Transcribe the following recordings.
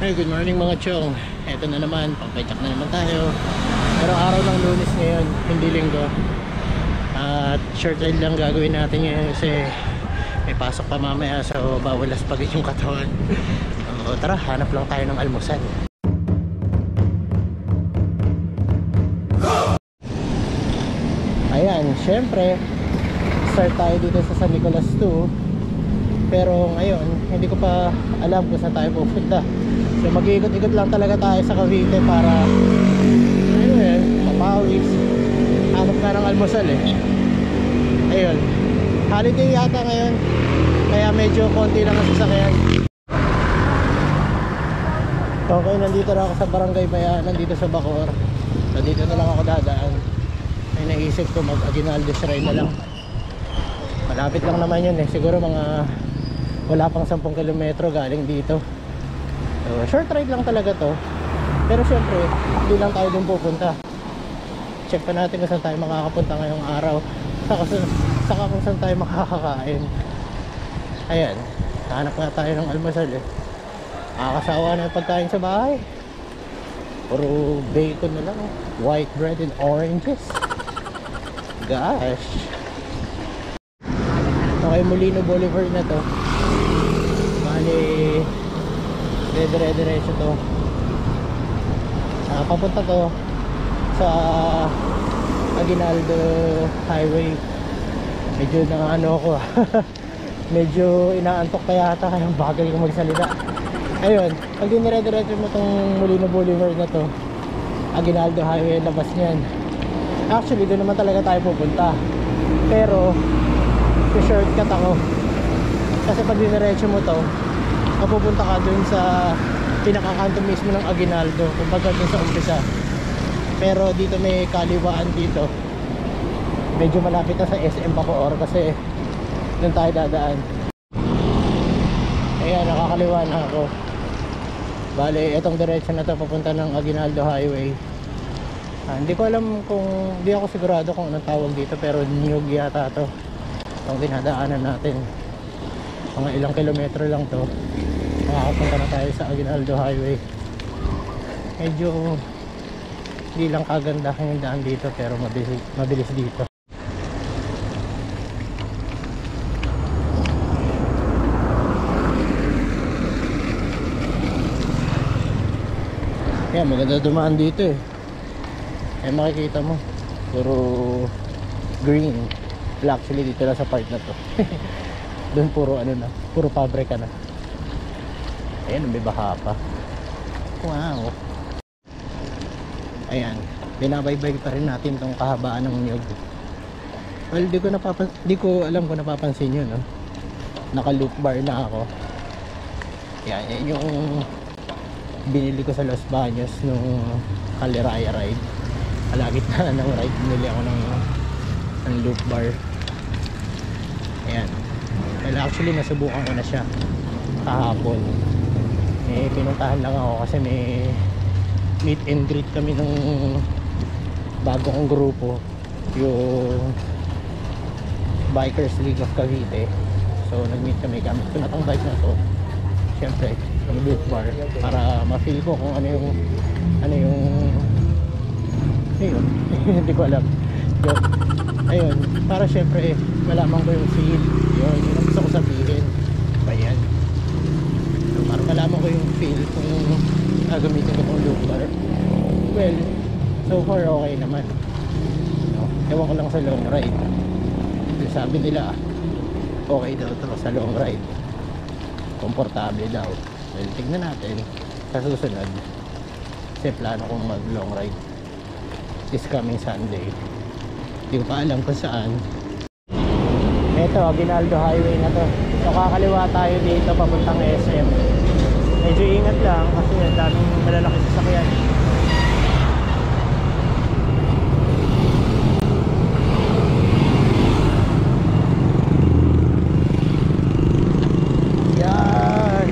Hey, good morning mga chong. Eto na naman, pang-paycheck na naman tayo. Pero araw ng Lunes ngayon, hindi Linggo. At short ride lang gagawin natin ngayon kasi may pasok pa mamaya, so bawal laspagin yung katawan. O tara, hanap lang tayo ng almusal. Ayan, syempre start tayo dito sa San Nicolas 2. Pero ngayon, hindi ko pa alam kung saan tayo pupunta. So mag-iikot-ikot lang talaga tayo sa Cavite para ayun, mapawis. Hanap ka ng almusal eh. Ayun, holiday yata ngayon, kaya medyo konti lang ang sasakyan. Okay, nandito na ako sa Barangay Bayanan, nandito sa Bacoor. So dito na lang ako dadaan. Ay naisip ko mag-Aguinaldo Shrine na lang. Malapit lang naman yun eh. Siguro mga wala pang 10 kilometro galing dito. So, short ride lang talaga to. Pero syempre, hindi lang tayo dun pupunta. Check pa natin kung saan tayo makakapunta ngayong araw. Saka kung saan tayo makakakain. Ayan, hanap nga tayo ng almusal eh. Nakakasawa na yung pagkain sa bahay. Puro bacon na lang. White bread and oranges. Gosh. Okay, Molino Boulevard na to. Bali dire-diretso to. Papunta to sa Aguinaldo Highway. Medyo na ano ko medyo inaantok kaya ata, kaya bagal ko magsalita. Ayun, pag dinire-diretso mo tong Molino Boulevard na to, Aguinaldo Highway labas niyan. Actually doon naman talaga tayo pupunta, pero shortcut ako kasi pag diniretso mo to, mapupunta ka dun sa pinakakanto mismo ng Aguinaldo, kumbaga dun sa umpisa. Pero dito may kaliwaan dito, medyo malapit na sa SM Bacoor kasi dun tayo dadaan. Ayan, nakakaliwa na ako. Bale, itong diretso na to papunta ng Aguinaldo Highway. Hindi ko alam kung, hindi ako sigurado kung anong tawag dito, pero Nyug yata to itong dinadaanan natin. Mga ilang kilometro lang to, makakapunta na tayo sa Aguinaldo Highway. Medyo hindi lang kagandahan yung daan dito, pero mabilis dito. Yan, maganda dumaan dito eh. Makikita mo puro green. Actually dito lang sa part na to. Doon puro ano na, puro pabrika na. Ayan, may baha pa. Wow. Ayan, binabaybay pa rin natin tong kahabaan ng Nyug. Well, di ko alam kung napapansin yun, no? Naka loop bar na ako. Yan yung binili ko sa Los Baños nung Caliraya ride. Kalagit na ng ride, binili ako ng loop bar. Ayan. Well, actually nasubukan ko na siya kahapon. Pinuntahan lang ako kasi may meet and greet kami ng bago kong grupo, yung Bikers League of Cavite. So nag-meet kami, gamit ko na tong bike na to, syempre yung loop bar, para ma-feel ko kung ano yung ayun. Hindi ko alam. Ayun, para syempre malaman ko yung feel. Yun ang gusto ko sabihin. Ayan, so, para malaman ko yung feel kung gagamitin ko itong loop bar. Well, so far okay naman, no? Ewan ko lang sa long ride. Sabi nila okay daw ito sa long ride, komportable daw. Well, tignan natin sa susunod kasi plano kong mag long ride this coming Sunday. Hindi ko pa alam kung saan. Ito, Aguinaldo Highway na to. So kakaliwa tayo dito papuntang SM. Medyo ingat lang kasi ang daming malalaki sasakyan. Yan.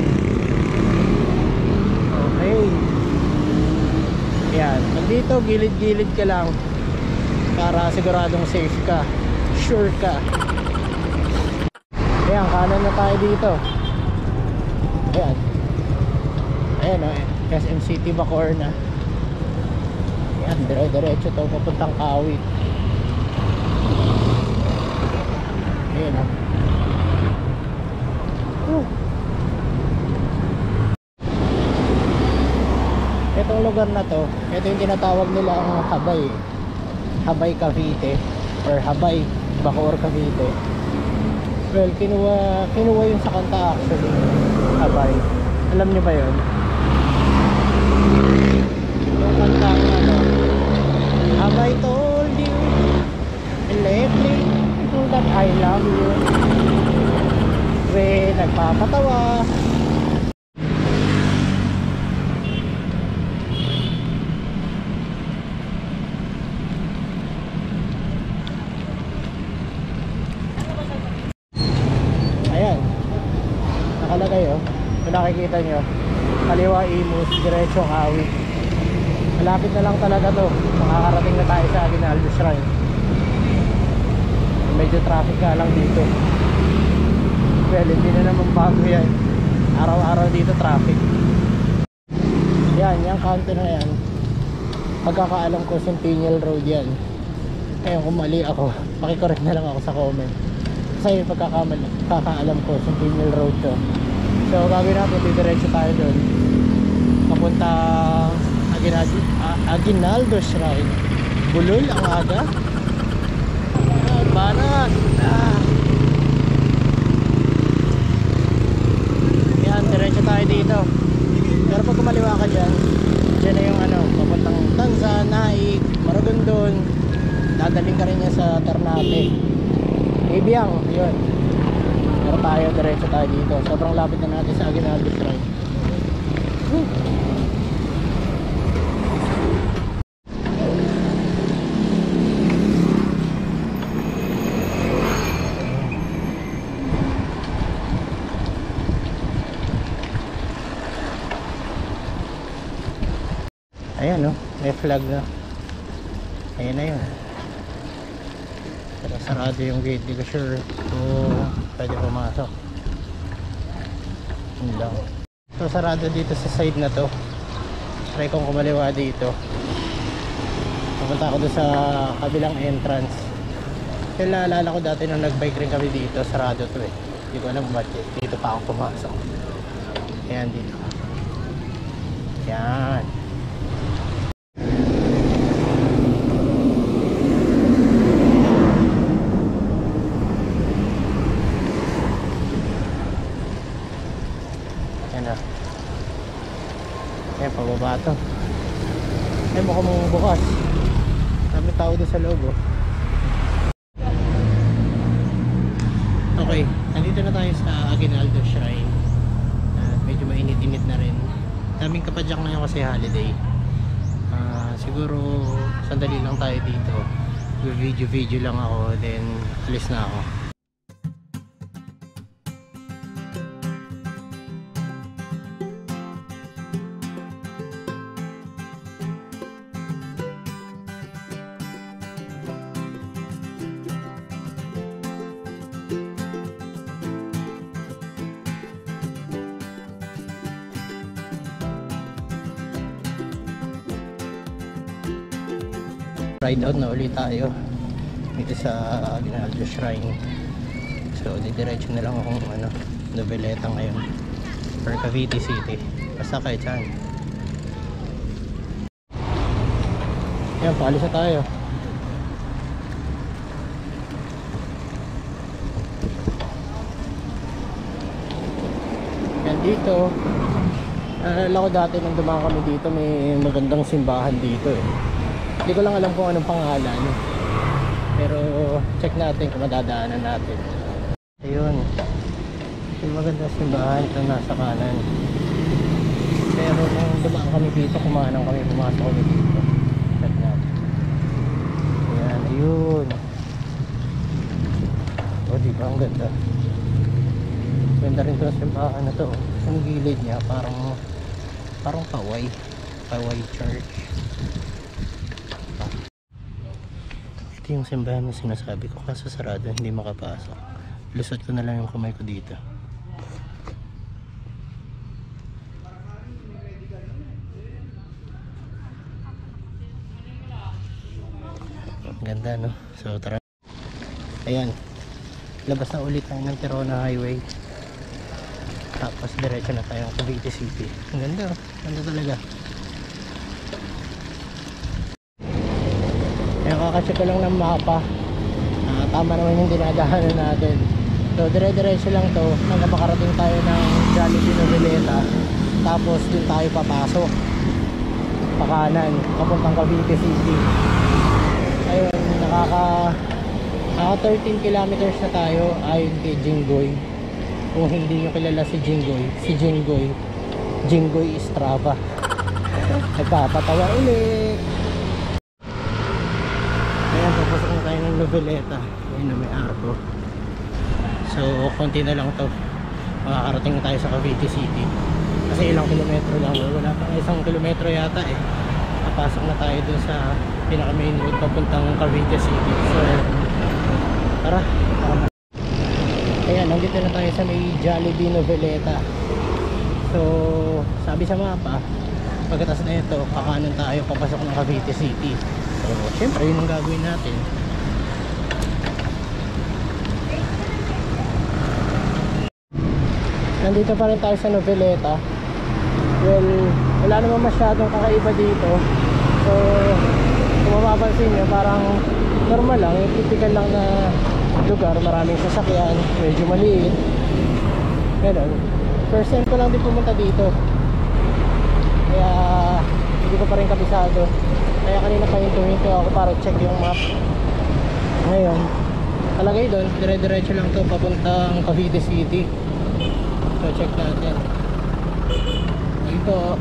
Okay. Yan. Dito gilid-gilid ka lang para siguradong safe ka, sure ka. Ayan, kanan na tayo dito. Ayan, Ayan o, SM City Bacoor na. Ayan, dire-diretso to papuntang Kawit. Ayan o. Itong lugar na to, ito yung tinatawag nila ang Habay. Habay Cavite or Habay Bacoor Cavite. Well, kinuha yun sa kanta actually. Habay. Alam nyo ba yun? Yung kanta ng ano, Have I told you lately that I love you? Nagpapatawa. Ayan, nakalagay oh. Kung nakikita nyo, kaliwa Imus, diretsong Kawit. Malapit na lang talaga to. Makakarating na tayo sa Aguinaldo Shrine. Medyo traffic ka lang dito. Well, hindi na naman bago yan. Araw-araw dito traffic. Yan, yung kanto na yan, pagkakaalam ko Centennial Road yan. Ayun, kung mali ako, pakicorrect na lang ako sa comment. Kasi pagkakaalam ko Centennial Road to. So gagawin natin, didiretso tayo doon papunta Aguinaldo Shrine. Bulol ang aga. Banat. Yan, diretso tayo dito. Pero pag kumaliwa ka dyan na yung ano, papuntang Tanza, Naik, Maragondon. Dadaling ka rin niya sa Ternate, Ibiang, yun. Pero tayo, diretso tayo dito. Sobrang lapit na natin sa Aguinaldo Shrine. Ayan, no? May flag na. Ayan na yun. Pero sarado yung gate. Di ko sure kung pwede pumasok. Yun lang. So sarado dito sa side na to. Try kong kumaliwa dito. Pupunta ako doon sa kabilang entrance. Kaya naalala ko dati nung nag-bike rin kami dito. Sarado to eh. Hindi ko alam bakit. Dito pa ako pumasok. Ayan dito. Ayan. Ayan, pababa ito. Ay, mukhang bukas. Dami tao doon sa loob oh. Okay, nandito na tayo sa Aguinaldo Shrine. Medyo mainit-init na rin. Daming kapadyak ngayon kasi holiday. Siguro sandali lang tayo dito. Video lang ako, then alis na ako. Ride out na ulit tayo dito sa Aguinaldo Shrine. So didiretso na lang akong Noveleta ngayon or Cavite City, basta kahit saan. Yan, paalis na tayo. Yan dito, naalala ko dati nung dumaan kami dito, may magandang simbahan dito eh. Hindi ko lang alam kung anong pangalan, pero check natin kung madadaanan natin. Ayun, yung magandang simbahan ito nasa kanan. Pero nung dumaan kami dito, kumanang kami, pumasok kami dito. Check natin. Ayan, ayun. O diba, ang ganda. Ganda rin ito sa simbahan na to. Ang gilid niya parang Paway Church. Yung simbahan na sinasabi ko, kaso sarado, hindi makapasok. Lusot ko na lang yung kamay ko dito. ganda, no? So tara. Ayan, labas na ulit tayo ng Tirona Highway, tapos diretso na tayo sa Cavite City. Ang ganda, ganda talaga. Ayan, kakacheck ko lang ng mapa. Tama naman yung dinadahanan natin. So dire-diretso lang to hanggang makarating tayo ng Jollibee Noveleta, tapos dun tayo papasok pakanan papuntang Cavite City. Ayun, naka 13 kilometers na tayo ayon kay Jinggoy. Kung hindi nyo kilala si Jinggoy Estrava, nagpapatawa ulit. Ayan, papasok na tayo ng Noveleta. Ayun na, may arko. So konti na lang to, makakarating na tayo sa Cavite City. Kasi ilang kilometro lang, wala pang 1 kilometro yata eh. Napasok na tayo dun sa pinaka main road papuntang Cavite City. So tara. Ayan, nandito na tayo sa may Jollibee Noveleta. So sabi sa mapa, pagkatapos na ito, kakanan tayo papasok ng Cavite City. So syempre yun ang gagawin natin. Nandito pa rin tayo sa Noveleta. Well, wala naman masyadong kakaiba dito. So kung mapapansin nyo, parang normal lang, yung typical lang na lugar. Maraming sasakyan, medyo maliit, ganun. First time ko lang din pumunta dito, kaya hindi ko pa rin kabisado. Kaya kanina pahinto-hinto ako para check yung map. Ngayon, talagay doon, dire-diretso lang to papuntang Cavite City. So check natin dito.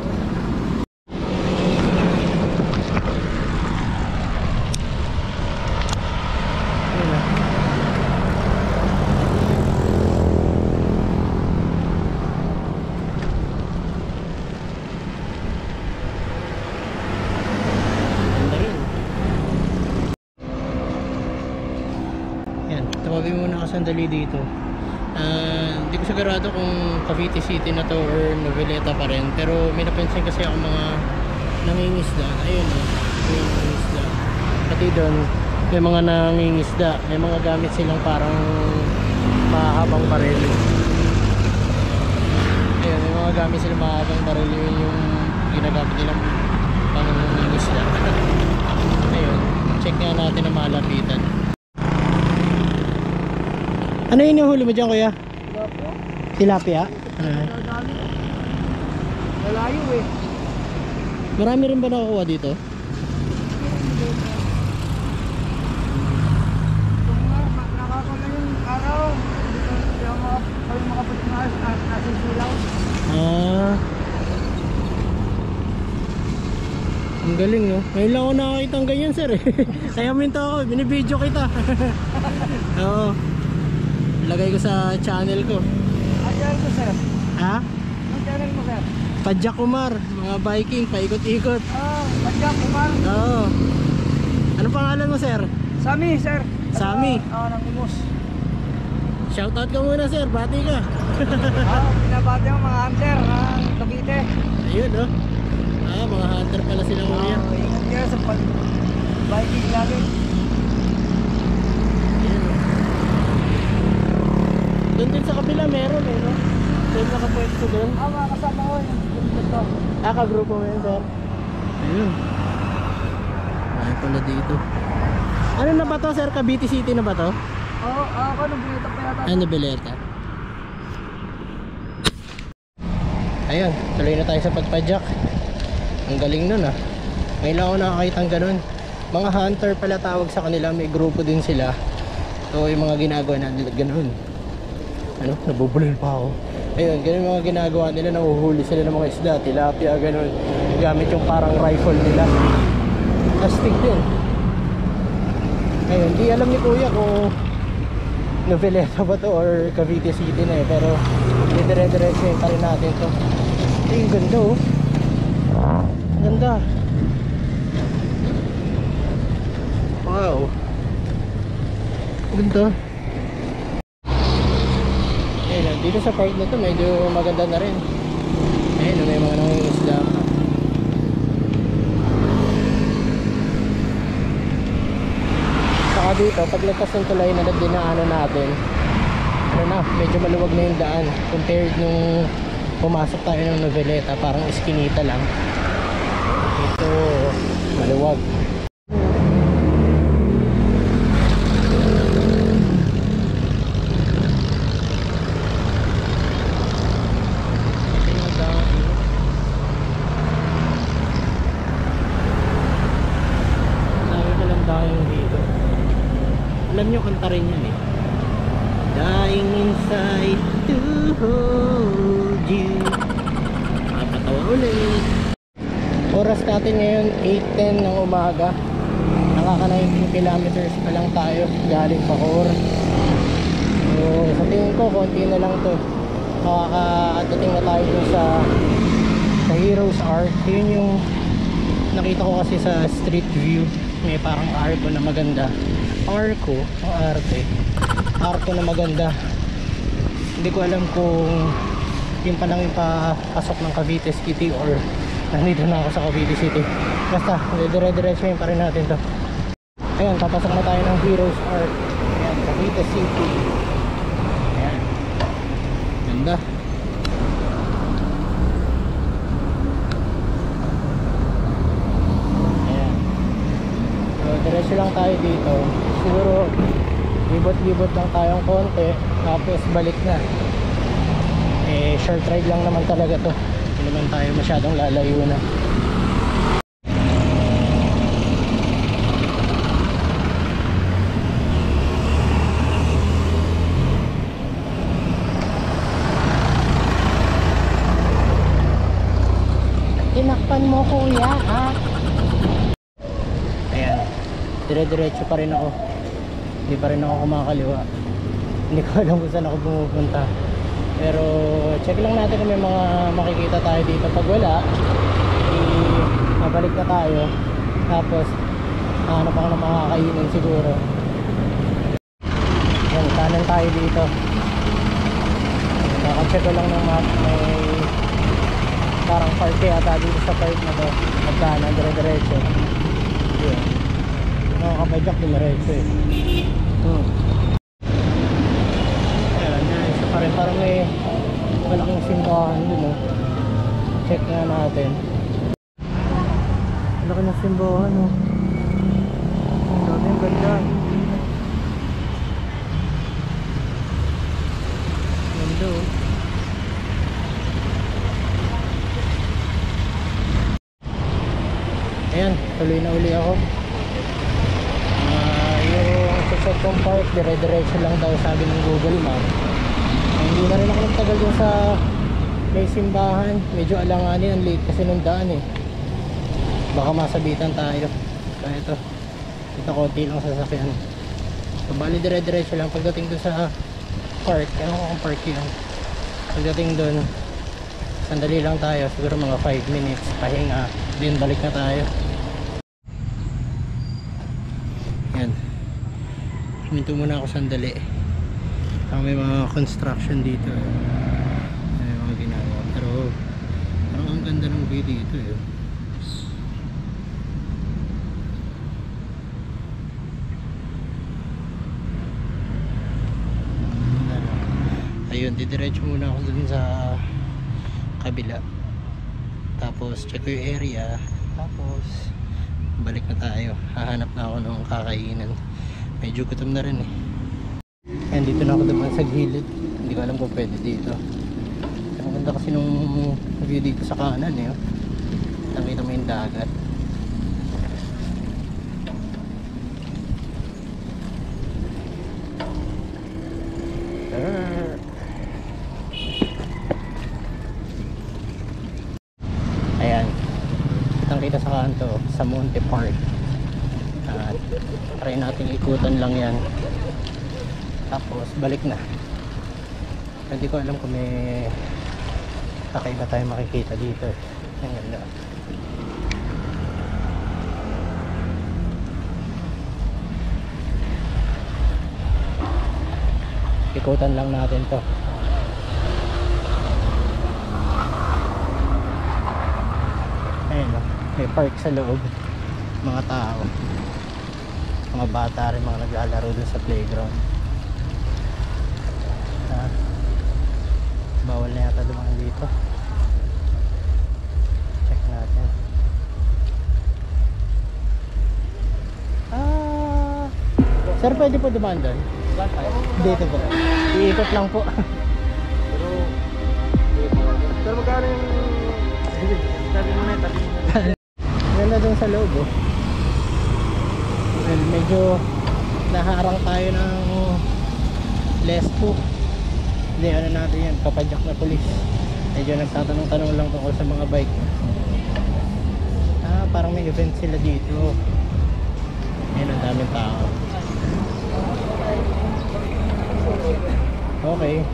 Tawabi muna ako sandali dito. Hindi ko sigurado kung Cavite City na to or Noveleta pa rin, pero may napansin kasi ako mga nangingisda. Ayun o, may nangingisda. Pati doon may mga nangingisda, may mga gamit silang parang mahabang baril. Ayun, may mga gamit silang mahabang baril. Yun yung ginagamit nilang pang nangingisda. Ayun, check nga natin na malapitan. Ano yung inuhuli mo dyan, kuya? Tilapia? Malayo eh. Marami rin ba nakukuha dito? Nakakala yung araw. Hindi ako makapunta na nasisilaw. Ang galing, no? Ngayon lang ako nakakita ng ganyan, sir eh. Kaya minto ako, binibidyo kita. Oo. Lagay ko sa channel ko. Ang channel mo, sir? Ha? Ang channel mo, sir? Padjak Umar, mga biking, paikot-ikot. Padjak Umar? Oo. Anong pangalan mo, sir? Sami, sir. Sami? Oo, ng Imus. Shoutout ka muna, sir. Bati ka. Pinabati mo mga hunter ng Cavite. Ayun, no? Mga hunter pala sila, kuya. Ingat kayo sa biking lagi. Doon din sa kapila meron eh, no? Doon nakapwesto doon. Mga kasama ko ito. Kagrupo mo yun, sir. Ayun. Ay pala dito. Ano na ba to, sir? Cavite City na ba to? Oo, ako Noveleta pa yata. Noveleta. Ayun, tuloy na tayo sa pagpadjak. Ang galing nun ah. Ngayon lang ako nakakita ng ganun. Mga hunter pala tawag sa kanila. May grupo din sila. So yung mga ginagawa nila ganun. Ano? Nabubulol pa ako. Ayun, ganun mga ginagawa nila. Nahuhuli sila ng mga isda, tilapia, ganun. Gamit yung parang rifle nila. Plastic din. Ayun, di alam ni kuya kung Noveleta ba to or Cavite City na eh. Pero dire-diretso yung pa rin natin to. Ay, yung ganda oh. Ganda. Wow. Ganda. Ayun, dito sa park na to medyo maganda na rin. Ayun, may mga nangingisda pa. dito, paglagpas ng tulay na dinaanan natin, ano na, medyo maluwag na yung daan compared nung pumasok tayo ng Noveleta, parang iskinita lang. Ito maluwag. Alam nyo, kanta rin yan eh. Dying inside to hold you. Makapatawa ulit. Oras natin ngayon 8:10 ng umaga. Nakaka 19 kilometers pa lang tayo galing Bacoor. So sa tingin ko konti na lang to. Makakadating na tayo dun sa Heroes Arc. Yun yung nakita ko kasi sa street view. May parang arco na maganda. Arco na maganda. Hindi ko alam kung yun pa lang yung papasok ng Cavite City or nandito na ako sa Cavite City. Basta dire-diretso yun pa rin natin to. Ayan, papasok na tayo ng Heroes Arc. Ayan, Cavite City. Ayan, ganda. Diretso lang tayo dito. Siguro libot-libot lang tayong konti, tapos balik na. Short ride lang naman talaga to. Hindi naman tayo masyadong lalayo na. Tinakpan mo kuya, ha? Dire-diretso pa rin ako. Hindi pa rin ako kumakaliwa. Hindi ko alam kung saan ako pumupunta. Pero check lang natin kung may mga makikita tayo dito. Pag wala, mabalik na tayo. Tapos hanap ako ng makakainin siguro. Yan, kanan tayo dito. Kaka-check ko lang ng map. May parang park yata dito sa park na to. At kanan, dire-diretso. Yan. Nakakabadyak dumiretso eh. Ayan, isa pa rin. Parang may malaking simbahan dun, oh. Check nga natin. Malaki ng simbahan, oh. Dami ang ganda. Ganda, oh. Ayan, tuloy na uli ako. Sa Second Park, dire-diretso lang daw sabi ng Google Map. Hindi na rin ako nagtagal dun sa may simbahan. Medyo alanganin, ang late kasi nung daan eh. Baka masabitan tayo. Kaya ito konti lang sasakyan. So bali dire-diretso lang pagdating dun sa park. Ano kung park yun? Pagdating dun, sandali lang tayo, siguro mga 5 minutes pahinga, then balik na tayo. Yan, huminto muna ako sandali. May mga construction dito, may mga ginagawa, pero parang ang ganda ng view dito eh. Ayun, didiretso muna ako dun sa kabila, tapos check ko yung area, tapos balik na tayo. Hahanap na ako ng kakainan, medyo gutom na rin eh. Ayan, dito na ako naman sa gilid, hindi ko alam kung pwede dito. Ang ganda kasi nung view dito sa kanan eh, nakita mo yung dagat. Ayan, kitang kita sa kanto, sa Monte Park. At try natin ikutan lang yan, tapos balik na. Hindi ko alam kung may kakaiba tayo makikita dito. Ang ganda. Ikutan lang natin to. Ayun, may park sa loob, mga tao. Mga bata rin mga naglalaro dun sa playground. Bawal na yata dumaan dito. Check natin. Sir, pwede po dumaan doon? Dito po. Iikot lang po. Pero magkano yung... Tabi mo na, tabi mo na. Ganda doon sa loob oh. Well, medyo naharang tayo ng Lespo. Hindi, ano natin yan, papadyak na polis. Medyo nagtatanong-tanong lang tungkol sa mga bike. Parang may event sila dito. Ayan, ang daming tao. Okay.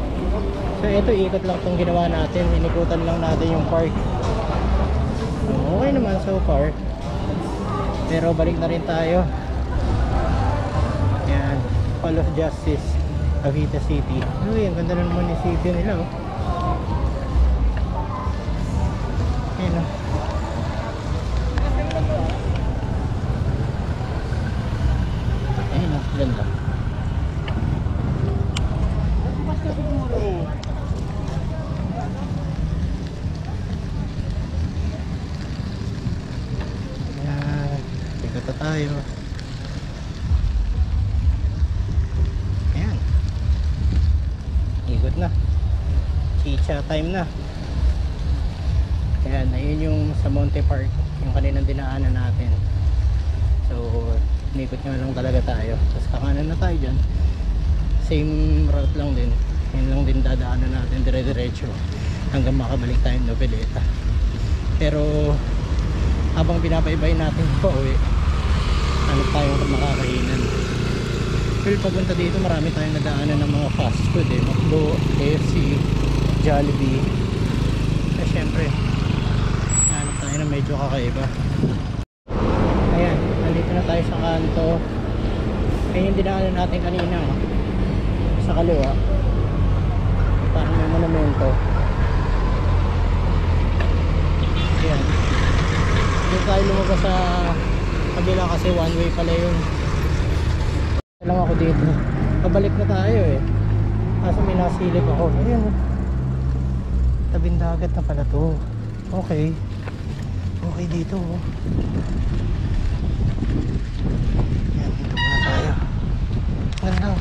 So ito, ikot lang itong ginawa natin. Inikutan lang natin yung park. Okay naman so far. Pero balik na rin tayo. Yan, Hall of Justice, Cavite City. Uy, ang ganda ng munisipyo nila oh. Ayan oh. Ayan oh, ganda. Ayan, ikot na tayo. Ayan, ikot na. Chicha time na. Ayan, ayun yung sa Monte Park, yung kaninang dinaanan natin. So, nikot nga lang talaga tayo. Tapos kakanan na tayo dyan. Same route lang din. Yun lang din dadaanan natin dire-diretso hanggang makabalik tayo ng Noveleta. Pero habang pinapaibay natin pa uwi, ano tayong makakainan. Well, papunta dito marami tayong nadaanan ng mga fast food eh. McDo, KFC, Jollibee. Eh syempre hanap tayo na medyo kakaiba. Ayan, nandito na tayo sa kanto. Ayan yung dinaanan natin kanina oh. Sa kaliwa parang may monumento. Ayan, dito tayo lumabas sa kabila kasi one way pala yun. Lang ako dito, pabalik na tayo eh, kaso may nasilip ako. Ayan, tabing dagat na pala to. Okay, okay dito oh. Ayan, dito muna tayo. Ganda.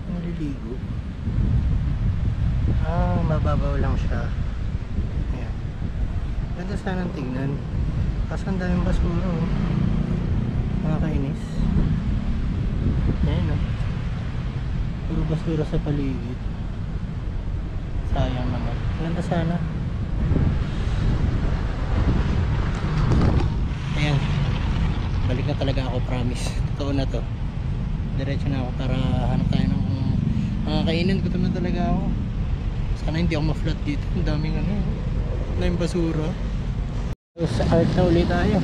Maliligo. Mababaw lang siya. Ayan. Ganda sanang tignan. Kaso ang daming basura oh. Nakakainis. Ayan oh. Puro basura sa paligid. Sayang naman. Ganda sana. Ayan. Balik na talaga ako, promise. Totoo na to. Diretso na ako para hanap tayo ng kainan. Gutom na talaga ako. Sana hindi ako ma-flat dito. Ang daming ano, daming basura. So, sa art na ulit tayo.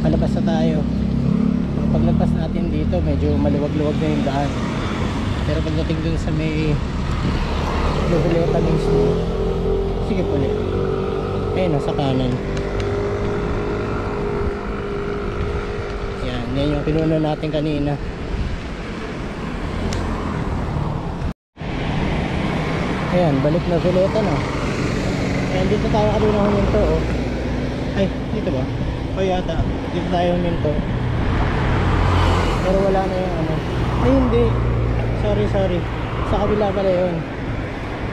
Palabas na tayo. Paglagpas natin dito medyo maluwag-luwag na yung daan. Pero pagdating dun sa may Noveleta mismo, sige ulit. Ayun, nasa kanan. Yan yung pinuno natin kanina. Ayan, balik na Noveleta na. Ayan, dito tayo kanina huminto oh. Ay, dito ba? O yata, dito tayo huminto. Pero wala na yung ano. Ay hindi, sorry. Sa kabila pala yun.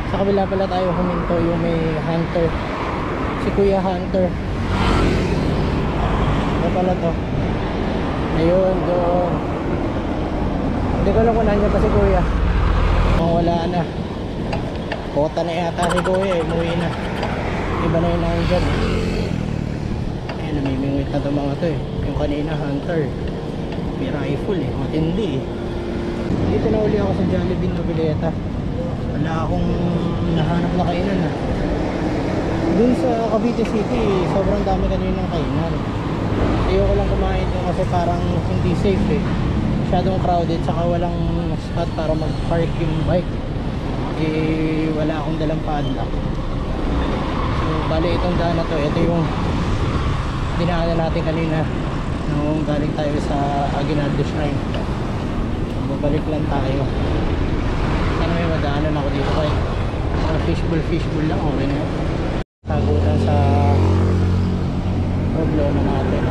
Sa kabila pala tayo huminto, yung may Hunter, si Kuya Hunter. Ano pala to? Ayun, doon. Hindi ko lang kung nandiyan pa si Kuya. Kung wala na, kota na yata si Kuya eh, umuwi na. Iba na yung nandiyan. Ayan, namimingwit na itong mga to eh. Yung kanina Hunter, may rifle eh, matindi eh. Dito na uli ako sa Jollibee Noveleta. Wala akong nahanap na kainan ha. Dun sa Cavite City, sobrang dami kaninang kainan. Ayoko lang kumain doon kasi parang hindi safe eh. Masyadong crowded, saka walang spot para mag-park yung bike. Eh, wala akong dalang padlock. So, bali itong daan na to, ito yung dinaanan natin kanina nung galing tayo sa Aguinaldo Shrine. Babalik lang tayo. Sana may madaanan ako dito kay fishbowl lang, okay na yun. Tago na sa problema natin.